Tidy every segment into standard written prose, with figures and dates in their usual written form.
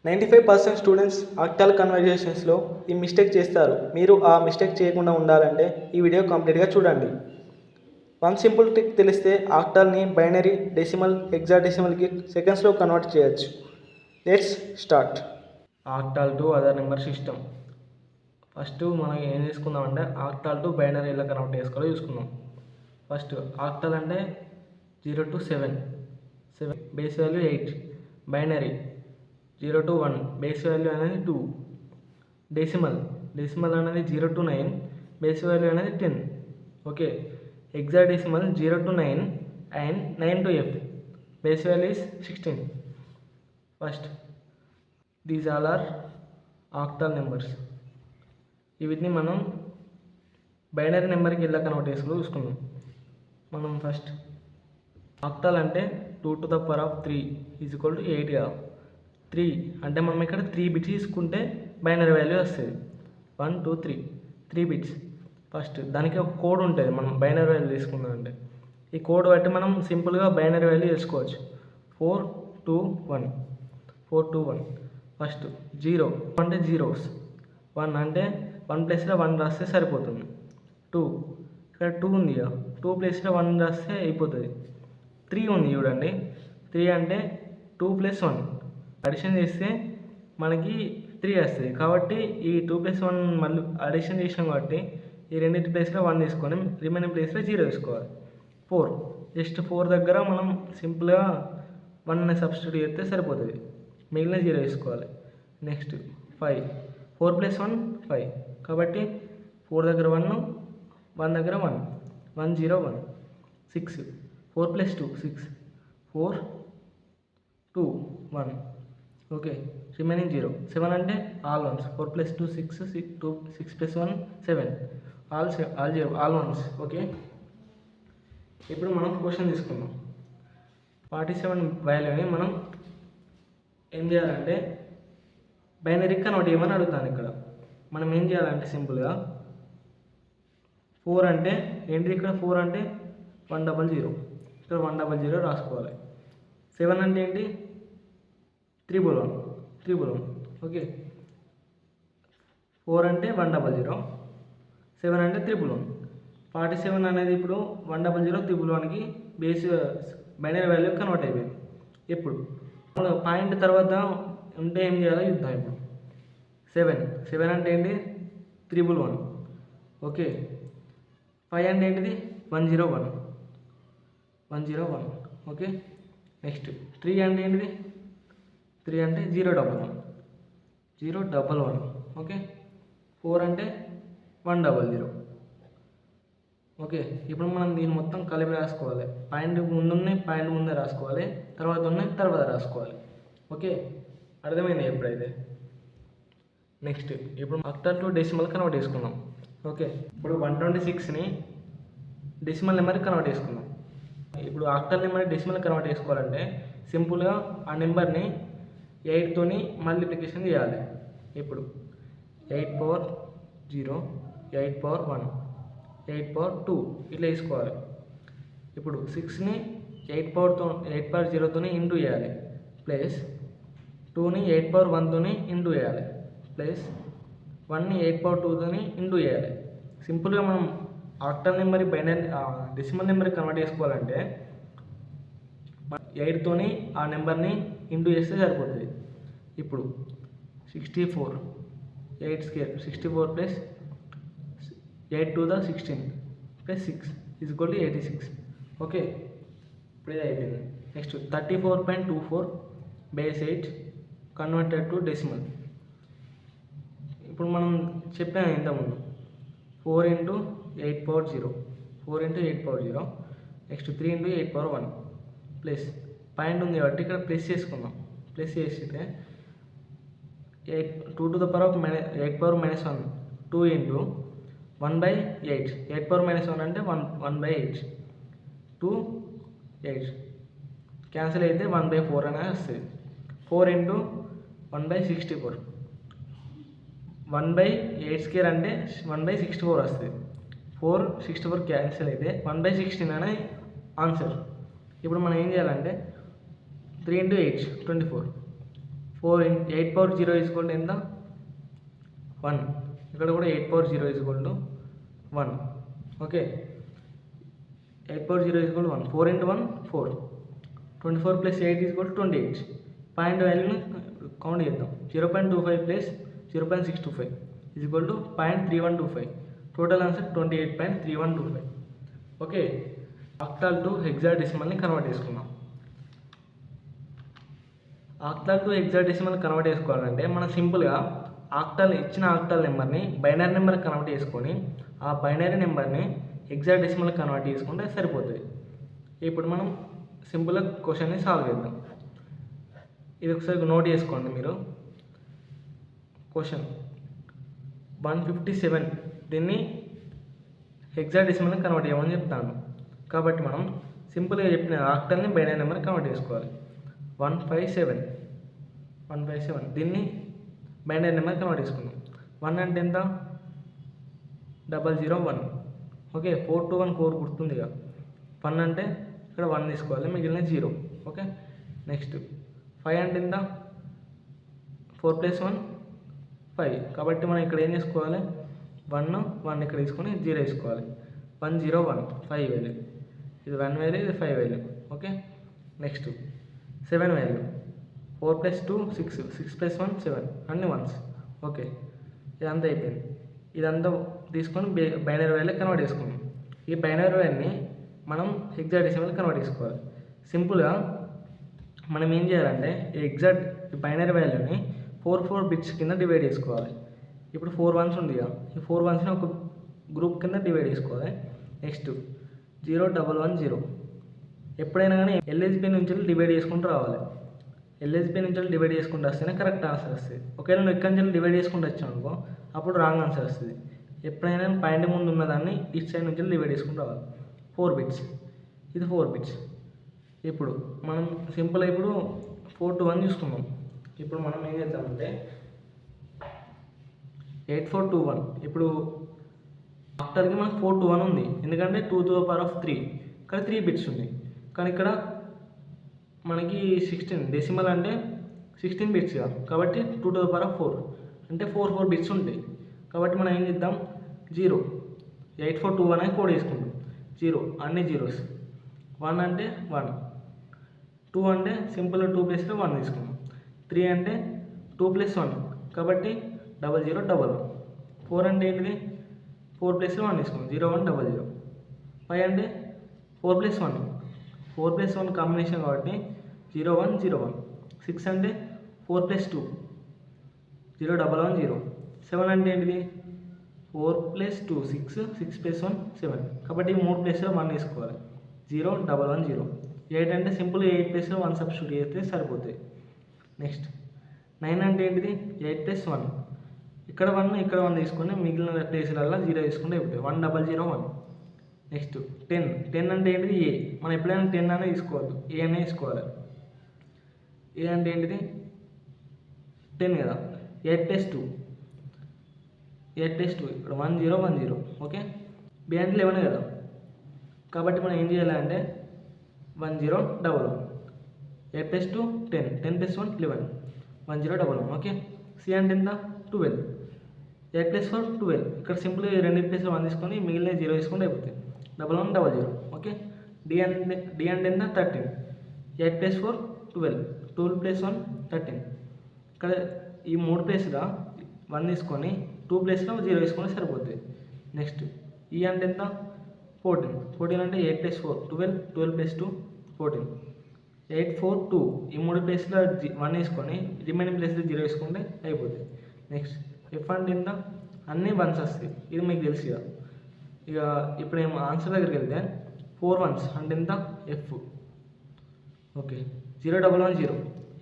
95% students octal కన్వర్జేషన్స్లో ఈ mistake చేస్తారు. మీరు ఆ మిస్టేక్ చేయకుండా ఉండాలంటే ఈ వీడియో కంప్లీట్గా చూడండి. వన్ సింపుల్ ట్రిక్ తెలిస్తే ఆక్టల్ని బైనరీ, డెసిమల్, హెక్సాడెసిమల్కి సెకండ్స్లో కన్వర్ట్ చేయొచ్చు. Let's start. Octal to other number system. First మనం ఏం చేసుకుందామంటే ఆక్టల్ టు బైనరీ ఎలా కన్వర్ట్ చేసుకోవాలో చూసుకుందాం. ఫస్ట్ ఆక్టల్ అంటే 0 to 7, base value 8. Binary 0 to 1, base value అనేది 2. డెసిమల్ అనేది 0 to 9, బేస్ వాల్యూ అనేది 10. Okay. Hexadecimal 0 to 9 and 9 to f, base value is 16. First these all are octal numbers. వీటిని మనం binary నెంబర్కి ఎలా కన్వర్ట్ చేసుకో చూసుకుందాం. మనం ఫస్ట్ ఆక్టల్ అంటే 2 to the power of 3 is equal to 8 కదా. 3 అంటే మనం ఇక్కడ 3 బిట్స్ తీసుకుంటే బైనరీ వాల్యూ వస్తుంది. 1 2 3 బిట్స్. ఫస్ట్ దానికి ఒక కోడ్ ఉంటుంది. మనం బైనరీ వాల్యూ తీసుకుందాం అంటే ఈ కోడ్ బట్టి మనం సింపుల్గా బైనరీ వాల్యూ తెలుసుకోవచ్చు. 4 2 1. ఫస్ట్ 0 అంటే జీరోస్. 1 అంటే 1 ప్లేస్లో 1 రాస్తే సరిపోతుంది. 2 ఇక్కడ 2 ఉంది కదా, 2 ప్లేస్లో 1 రాస్తే అయిపోతుంది. 3 ఉంది చూడండి. 3 అంటే 2 + 1 అడిషన్ చేస్తే మనకి 3 వస్తుంది. కాబట్టి ఈ 2 + 1 మళ్ళీ అడిషన్ చేసినాం కాబట్టి ఈ రెండింటి ప్లేస్లో 1 తీసుకొని రిమైనింగ్ ప్లేస్లో 0 తీసుకోవాలి. 4 జస్ట్ 4 దగ్గర మనం సింపుల్గా 1 అనే సబ్స్టిట్యూట్ చేస్తే సరిపోతుంది. మిగిలిన 0 తీసుకోవాలి. నెక్స్ట్ 5, 4 + 1 5. కాబట్టి 4 దగ్గర 1, 1 దగ్గర 1, 1 0 1. 6, 4 + 2 6, 4 2 1. ఓకే. రిమైనింగ్ 0. 7 అంటే all once. 4 + 2 6, 6 + 1 7. All once. Okay. ఇప్పుడు మనం క్వశ్చన్ తీసుకుందాం. 47 వాల్యూని మనం ఏం చేయాలంటే బైనరీ కన్వర్ట్ చేయమని అడుగుతాను. ఇక్కడ మనం ఏం చేయాలంటే సింపుల్గా 4 అంటే ఏంటిది, ఇక్కడ 4 అంటే 100, ఇక్కడ 100 రాసుకోవాలి. 7 అంటే ఏంటి, 311. ఓకే. 4 అంటే 100, 7 అంటే 311. 47 అనేది ఇప్పుడు 100 311కి బేస్ బైనరీ వాల్యూ కన్వర్ట్ అయిపోయింది. ఇప్పుడు పాయింట్ తర్వాత ఉంటే ఏం చేయాలో చూద్దాం. ఇప్పుడు 7 అంటే ఏంటి, 311. ఓకే. 5 అంటే ఏంటిది, 101. ఓకే. నెక్స్ట్ 3 అంటే ఏంటిది, 3 అంటే 011. ఓకే. 4 అంటే 100. ఓకే. ఇప్పుడు మనం దీన్ని మొత్తం కలిపి రాసుకోవాలి. పాయింట్ ముందే రాసుకోవాలి, తర్వాత ఉన్నాయి తర్వాత రాసుకోవాలి. ఓకే. అర్థమైంది ఎప్పుడైతే. నెక్స్ట్ ఇప్పుడు ఆక్టల్ టు డెసిమల్ కన్వర్ట్ చేసుకుందాం. ఓకే. ఇప్పుడు 126ని డెసిమల్ నెంబర్కి కన్వర్ట్ చేసుకుందాం. ఇప్పుడు ఆక్టల్ నెంబర్ డెసిమల్ కన్వర్ట్ చేసుకోవాలంటే సింపుల్గా ఆ నెంబర్ని 8తోని మల్టిప్లికేషన్ చేయాలి. ఇప్పుడు 8 power 0, 8 power 1, 8 power 2 ఇట్లా వేసుకోవాలి. ఇప్పుడు 6ని 8 power 0తోని ఇంటూ చేయాలి. ప్లస్ 2ని 8 power 1తోని ఇంటూ చేయాలి. ప్లస్ 1ని 8 power 2తోని ఇంటూ చేయాలి. సింపుల్గా మనం ఆక్టల్ నెంబర్ డెసిమల్ నెంబర్కి కన్వర్ట్ చేసుకోవాలంటే 8తోని ఆ నెంబర్ని ఇంటూ చేస్తే సరిపోతుంది. ఇప్పుడు 64, 8 square 64 plus 8 to the 16 plus 6 is equal to 86. Okay. ఇప్పుడు ఇది అయిపోయింది. Next 34.24 base 8 converted to decimal. ఇప్పుడు మనం చెప్పాము ఇంతకుముందు 4 × 8 power 0, 4 × 8 power 0. Next 3 × 8 power 1 plus point ఉంది కాబట్టి ఇక్కడ ప్లస్ చేసుకుందాం. ప్లస్ చేస్తే 2 to the power of 8 power -1 2 × 1/8. 8 power -1 అంటే 1/8. 2 8 క్యాన్సిల్ అయితే 1/4 అనేది వస్తుంది. 4 × 1/64. 1/8² అంటే 1/64 వస్తుంది. 4 64 క్యాన్సిల్ అయితే 1/16 అనే ఆన్సర్. ఇప్పుడు మనం ఏం చేయాలంటే 3 × 8 24, 8 power 0 ఈజ్ ఈక్వల్ టు ఎంత 1. ఇక్కడ కూడా 8 power 0 is equal to 1. Okay, 8 power 0 is equal to 1. 4 into 1 4. 24 plus 8 is equal to 28. Point వాల్యూని కౌంట్ చేద్దాం. 0.25 plus 0.625 is equal to 0.3125. Total answer 28.3125. Okay, octal to హెక్సాడెసిమల్ని కన్వర్ట్ చేసుకుందాం. ఆక్టాల్ టు హెక్సాడెసిమల్ కన్వర్ట్ చేసుకోవాలంటే మనం సింపుల్గా ఇచ్చిన ఆక్టాల్ నెంబర్ని binary నెంబర్కి కన్వర్ట్ చేసుకొని ఆ బైనరీ నెంబర్ని హెక్సాడెసిమల్ కన్వర్ట్ చేసుకుంటే సరిపోతుంది. ఇప్పుడు మనం సింపుల్గా క్వశ్చన్ని సాల్వ్ చేద్దాం. ఇది ఒకసారి నోట్ చేసుకోండి మీరు. క్వశ్చన్ 157 దీన్ని హెక్సాడెసిమల్ కన్వర్ట్ చేయమని చెప్తాను. కాబట్టి మనం సింపుల్గా చెప్పిన ఆక్టల్ని బైనరీ నెంబర్ కన్వర్ట్ చేసుకోవాలి. 157 దీన్ని బైనరీ నెంబర్ కన్వర్ట్ చేసుకుందాం. 1 అంటే ఎంత 001. ఓకే, 4 to 1 4 గుర్తుంది ఇక. 1 అంటే ఇక్కడ 1 తీసుకోవాలి, మిగిలిన 0. ఓకే, నెక్స్ట్ 5 అంటే ఎంత 4 + 1 5. కాబట్టి మనం ఇక్కడ ఏం చేసుకోవాలి 1 ఇక్కడ తీసుకొని 0 వేసుకోవాలి. 101 5 వాల్యూ, ఇది 1 వాల్యూ, ఇది 5 వాల్యూ. ఓకే, నెక్స్ట్ 7 వాల్యూ 4 + 2 6 6 + 1 7 అన్ని 1s. ఓకే, ఇదంతా అయిపోయింది. ఇదంతా తీసుకొని బైనరీ వాల్యూ కన్వర్ట్ చేసుకున్నాం. ఈ బైనరీ వాల్యూని మనం హెక్సాడెసిమల్ కన్వర్ట్ చేసుకోవాలి. సింపుల్గా మనం ఏం చేయాలంటే ఈ బైనరీ వాల్యూని 4 బిట్స్ కింద డివైడ్ చేసుకోవాలి. ఇప్పుడు 4 1s ఉంది కదా, ఈ 4 1స్ని ఒక గ్రూప్ కింద డివైడ్ చేసుకోవాలి. నెక్స్ట్ 0 ఎప్పుడైనా కానీ ఎల్హెచ్బి నుంచి డివైడ్ చేసుకుంటూ రావాలి. ఎల్హెచ్బి నుంచి డివైడ్ చేసుకుంటూ వస్తేనే కరెక్ట్ ఆన్సర్ వస్తుంది. ఒకవేళ నువ్వు ఇక్కడి నుంచి డివైడ్ చేసుకుంటూ వచ్చావు అనుకో, అప్పుడు రాంగ్ ఆన్సర్ వస్తుంది. ఎప్పుడైనా పాయింట్ ముందు ఉన్నదాన్ని ఇటు సైడ్ నుంచి డివైడ్ చేసుకుంటూ రావాలి. 4 బిట్స్, ఇది 4 బిట్స్. ఇప్పుడు మనం సింపుల్ ఇప్పుడు 4 to 1 చూసుకున్నాం. ఇప్పుడు మనం ఏం చేద్దామంటే 8421. ఇప్పుడు ఆఫ్టర్కి మనకు 4 to 1 ఉంది, ఎందుకంటే 2 to the power of 3 ఇక్కడ 3 బిట్స్ ఉంది. కానీ ఇక్కడ మనకి 16 డెసిమల్ అంటే 16 బిట్స్ కాబట్టి 2 to the power of 4 అంటే 4 బిట్స్ ఉంటాయి. కాబట్టి మనం ఏం చేద్దాం 0 8421 అని కోడ్ వేసుకుంటాం. 0 అన్ని జీరోస్, 1 అంటే 1, 2 అంటే సింపుల్ 2 ప్లేస్లో 1 తీసుకున్నాం. 3 అంటే 2 + 1 కాబట్టి 0011. 4 అంటే ఏంటిది 4 ప్లేస్లో 1 తీసుకున్నాం 0100. 5 అంటే 4 + 1 4 + 1 కాంబినేషన్ కాబట్టి 0101. 6 అంటే 4 + 2 0110. 7 అంటే ఏంటిది 4 + 2 6 6 + 1 7 కాబట్టి 3 ప్లేస్లో 1 తీసుకోవాలి 0110. 8 అంటే సింపుల్ 8 ప్లేస్లో 1 సబ్స్టిట్యూట్ చేస్తే సరిపోతాయి. నెక్స్ట్ 9 అంటే ఏంటిది 8 + 1 ఇక్కడ 1 తీసుకొని మిగిలిన ప్లేస్లలో 0 తీసుకుంటే అయిపోతాయి 1001. నెక్స్ట్ 10 అంటే ఏంటిది ఏ, మనం ఎప్పుడైనా 10 అనే తీసుకోవద్దు, ఏ అనే తీసుకోవాలి. ఏ అంటే ఏంటిది 10 కదా. 8 + 2 ఇక్కడ 1010. ఓకే, బి అంటే 11 కదా, కాబట్టి మనం ఏం చేయాలంటే 1011. 8 + 2 10 10 + 1 11 1011. ఓకే, సి అంటే ఎంత 12. 8 + 4 12 ఇక్కడ సింపుల్ 2 ప్లేస్లో 1 తీసుకొని మిగిలిన 0 తీసుకుంటే అయిపోతాయి 1100. ఓకే, డి అంటే ఎంత 13. 8 + 4 12 12 + 1 13. ఇక్కడ ఈ 3 ప్లేస్లో 1 తీసుకొని 2 ప్లేస్లో 0 తీసుకొని సరిపోతుంది. నెక్స్ట్ ఈ అంటే ఎంత 14 అంటే 8 + 4 12 12 + 2 14. 8 4 2 ఈ 3 ప్లేస్లో 1 తీసుకొని రిమైనింగ్ ప్లేస్లో 0 తీసుకుంటే అయిపోతుంది. నెక్స్ట్ ఎఫ్ అంటే ఎంత అన్నీ 1s వస్తాయి, ఇది మీకు తెలుసు ఇక. ఇప్పుడు ఏమో ఆన్సర్ దగ్గరికి వెళ్తే 4 1s అంటే ఎంత ఎఫ్. ఓకే, 0110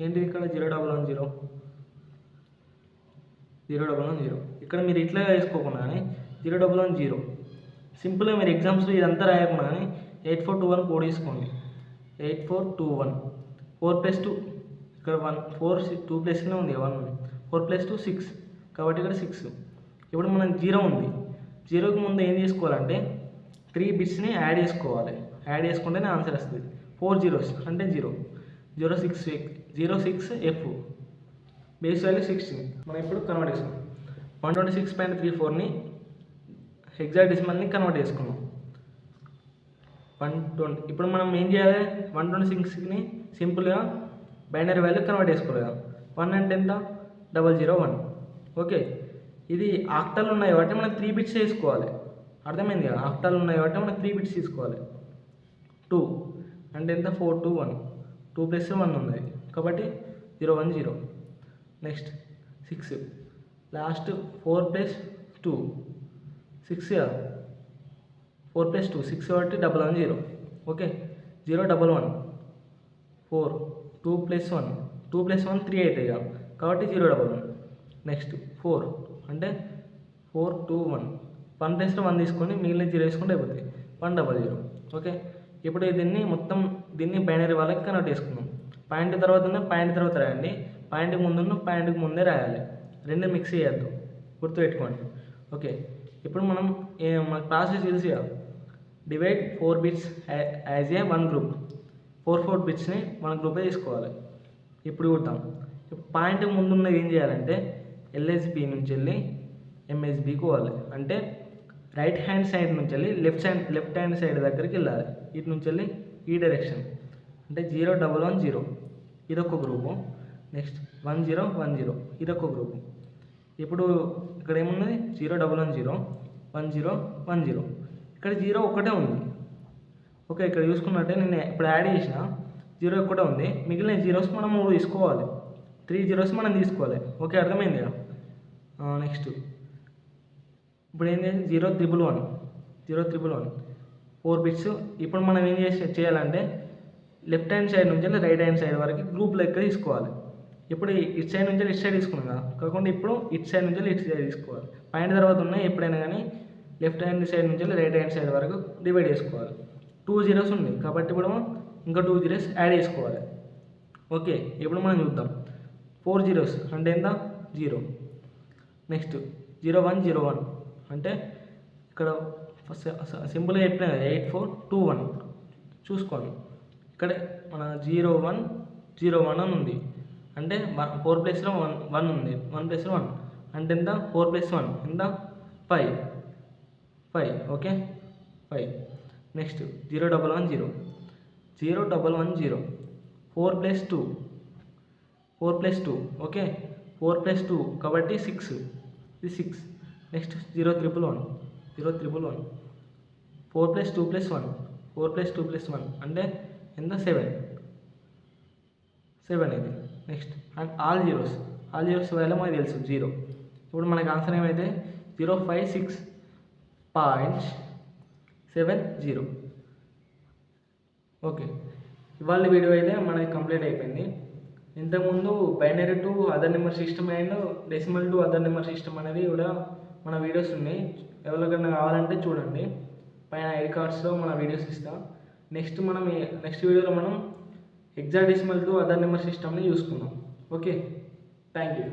ఏంటిది ఇక్కడ 0110 ఇక్కడ మీరు ఇట్లా వేసుకోకుండా కానీ 0110 సింపుల్గా మీరు ఎగ్జామ్స్లో ఇదంతా రాయకుండా కానీ 8421 కోడ్ తీసుకోండి. 8421 4 + 2 ఇక్కడ 1 4 2 ప్లేస్లో ఉంది 1 4 + 2 6 కాబట్టి ఇక్కడ 6. ఇప్పుడు మనం 0 ఉంది, 0కి ముందు ఏం చేసుకోవాలంటే 3 బిట్స్ని యాడ్ చేసుకోవాలి. యాడ్ చేసుకుంటేనే ఆన్సర్ వస్తుంది. 4 zeros అంటే 0 06 ఎఫ్ బేస్ వాల్యూ 16. మనం ఇప్పుడు కన్వర్ట్ చేసుకున్నాం. 126.34ని హెక్సాడెసిమల్ని కన్వర్ట్ చేసుకున్నాం. 120. ఇప్పుడు మనం ఏం చేయాలి? 126ని సింపుల్గా బైనరీ వాల్యూ కన్వర్ట్ చేసుకోలేదు. 1 అంటే ఎంత? 001. ఓకే, ఇది ఆక్టాలు ఉన్నాయి కాబట్టి మనం 3 బిట్స్ తీసుకోవాలి. అర్థమైంది కదా? ఆక్టాలు ఉన్నాయి కాబట్టి మనం 3 బిట్స్ తీసుకోవాలి. 2 అంటే ఎంత? 421. 2 ప్లస్ 1 ఉన్నది కాబట్టి 010. నెక్స్ట్ 6 లాస్ట్ 4 ప్లస్ 2 6 కదా, 4 ప్లస్ 2 6 కాబట్టి 110. ఓకే, 011. 4 2 ప్లస్ 1 2 ప్లస్ 1 3 అవుతాయి కదా కాబట్టి 011. నెక్స్ట్ 4 అంటే 4 2 1 1 ప్లస్లో 1 తీసుకొని మిగిలిన 0 వేసుకుంటే అయిపోతాయి 100. ఓకే, ఇప్పుడు దీన్ని బైనరీ వాళ్ళకి కన్వర్ట్ చేసుకుందాం. పాయింట్ తర్వాత ఉన్న పాయింట్ తర్వాత రాయండి, పాయింట్కి ముందున్న పాయింట్కి ముందే రాయాలి. రెండు మిక్స్ చేయొద్దు, గుర్తుపెట్టుకోండి. ఓకే, ఇప్పుడు మన ప్రాసెస్ తెలిసి divide 4 bits as a 1 group. 4 బిట్స్ని 1 గ్రూపే తీసుకోవాలి. ఇప్పుడు చూద్దాం. పాయింట్ ముందున్నది ఏం చేయాలంటే ఎల్ఎస్బి నుంచి వెళ్ళి ఎంఎస్బికి పోవాలి. అంటే రైట్ హ్యాండ్ సైడ్ నుంచి వెళ్ళి లెఫ్ట్ హ్యాండ్ సైడ్ దగ్గరికి వెళ్ళాలి. ఇటు నుంచి వెళ్ళి ఈ డైరెక్షన్ అంటే 011 ఇదొక గ్రూపు. నెక్స్ట్ 1010 ఇదొక గ్రూపు. ఇప్పుడు ఇక్కడ ఏమున్నది? 011 1010. ఇక్కడ 0 ఒకటే ఉంది. ఓకే, ఇక్కడ చూసుకున్నట్టే నేను ఇప్పుడు యాడ్ చేసిన 0 ఒక్కటే ఉంది. మిగిలిన జీరోస్ మనం 3 తీసుకోవాలి. 3 జీరోస్ మనం తీసుకోవాలి. ఓకే, అర్థమైంది కదా? నెక్స్ట్ ఇప్పుడు ఏంటి? 011 4 బిట్స్. ఇప్పుడు మనం ఏం చేయాలంటే లెఫ్ట్ హ్యాండ్ సైడ్ నుంచి రైట్ హ్యాండ్ సైడ్ వరకు గ్రూప్ లెక్క తీసుకోవాలి. ఇప్పుడు ఇటు సైడ్ నుంచి ఇటు సైడ్ తీసుకున్నాం కదా, కాకుండా ఇప్పుడు ఇటు సైడ్ నుంచి ఇటు సైడ్ తీసుకోవాలి. పాయింట్ తర్వాత ఉన్నాయి ఎప్పుడైనా కానీ లెఫ్ట్ హ్యాండ్ సైడ్ నుంచి రైట్ హ్యాండ్ సైడ్ వరకు డివైడ్ చేసుకోవాలి. 2 జీరోస్ ఉన్నాయి కాబట్టి ఇప్పుడు ఇంకా 2 జీరోస్ యాడ్ చేసుకోవాలి. ఓకే, ఇప్పుడు మనం చూద్దాం. 4 జీరోస్ అంటే ఎంత? 0. నెక్స్ట్ 0101 అంటే ఇక్కడ సింపుల్గా చెప్పిన 8421 చూసుకోండి. ఇక్కడ మన 0101 అని ఉంది అంటే 4 ప్లస్లో 1 ఉంది. 1 ప్లస్లో 1 అంటే ఎంత? 4 ప్లస్ 1 ఎంత? 5. Okay, 5. Next 011 4 plus 2 okay, 4 plus 2 కాబట్టి 6. ఇది 6. Next 011 4 plus 2 plus 1 4 plus 2 plus 1 అంటే ఎంత? 7 ఇది. Next and all zeros value మనకు తెలుసు 0. ఇప్పుడు మనకు ఆన్సర్ ఏమైతే 056.70. ఓకే, ఇవాళ వీడియో అయితే మనకి కంప్లీట్ అయిపోయింది. ఇంతకుముందు binary to other number system and decimal to other number system అనేది కూడా మన వీడియోస్ ఉన్నాయి. ఎవరికైనా కావాలంటే చూడండి, పైన ఐడి కార్డ్స్లో మన వీడియోస్ ఇస్తాం. నెక్స్ట్ వీడియోలో మనం హెక్సాడెసిమల్ టు అదర్ నెంబర్ సిస్టమ్ని చూసుకుందాం. Okay, thank you.